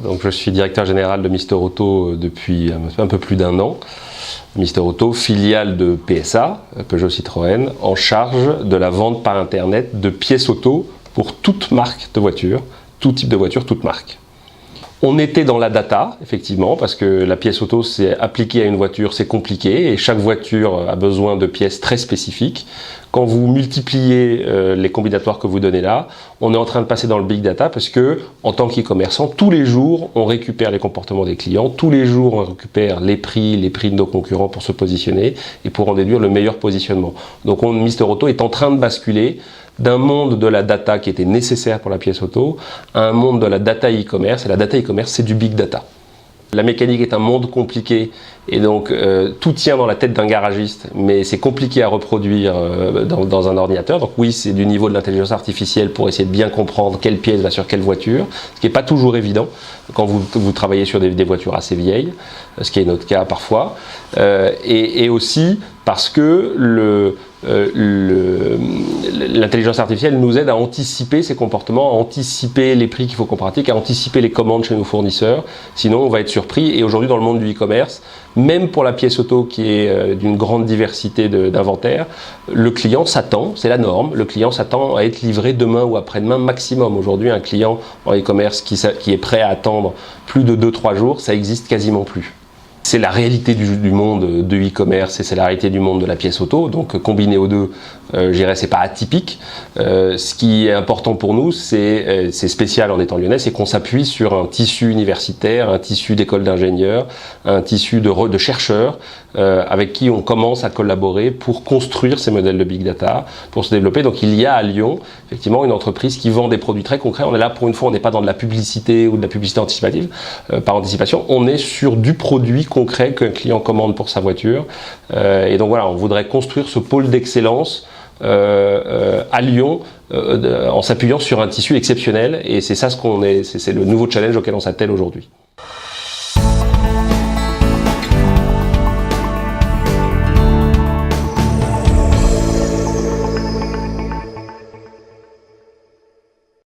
Donc je suis directeur général de Mister Auto depuis un peu plus d'un an. Mister Auto, filiale de PSA, Peugeot Citroën, en charge de la vente par internet de pièces auto pour toute marque de voiture, tout type de voiture, toute marque. On était dans la data, effectivement, parce que la pièce auto, c'est appliqué à une voiture, c'est compliqué, et chaque voiture a besoin de pièces très spécifiques. Quand vous multipliez les combinatoires que vous donnez là, on est en train de passer dans le big data, parce que, en tant qu'e-commerçant, tous les jours, on récupère les comportements des clients, tous les jours, on récupère les prix de nos concurrents pour se positionner, et pour en déduire le meilleur positionnement. Donc, Mister Auto est en train de basculer d'un monde de la data qui était nécessaire pour la pièce auto à un monde de la data e-commerce. Et la data e-commerce, c'est du big data. La mécanique est un monde compliqué et donc tout tient dans la tête d'un garagiste, mais c'est compliqué à reproduire dans un ordinateur. Donc oui, c'est du niveau de l'intelligence artificielle pour essayer de bien comprendre quelle pièce va sur quelle voiture, ce qui n'est pas toujours évident quand vous travaillez sur des voitures assez vieilles, ce qui est notre cas parfois, et aussi parce que l'intelligence artificielle nous aide à anticiper ces comportements, à anticiper les prix qu'il faut qu'on pratique, à anticiper les commandes chez nos fournisseurs. Sinon, on va être surpris. Et aujourd'hui, dans le monde du e-commerce, même pour la pièce auto qui est d'une grande diversité d'inventaire, le client s'attend, c'est la norme, le client s'attend à être livré demain ou après-demain maximum. Aujourd'hui, un client en e-commerce qui est prêt à attendre plus de 2-3 jours, ça existe quasiment plus. C'est la réalité du monde de e-commerce et c'est la réalité du monde de la pièce auto. Donc combiné aux deux, je dirais c'est pas atypique. Ce qui est important pour nous, c'est spécial en étant lyonnais, c'est qu'on s'appuie sur un tissu universitaire, un tissu d'école d'ingénieurs, un tissu de chercheurs avec qui on commence à collaborer pour construire ces modèles de big data, pour se développer. Donc il y a à Lyon effectivement une entreprise qui vend des produits très concrets. On est là pour une fois, on n'est pas dans de la publicité ou de la publicité anticipative, par anticipation. On est sur du produit concret qu'un client commande pour sa voiture. Et donc voilà, on voudrait construire ce pôle d'excellence à Lyon en s'appuyant sur un tissu exceptionnel. Et c'est ça c'est le nouveau challenge auquel on s'attelle aujourd'hui.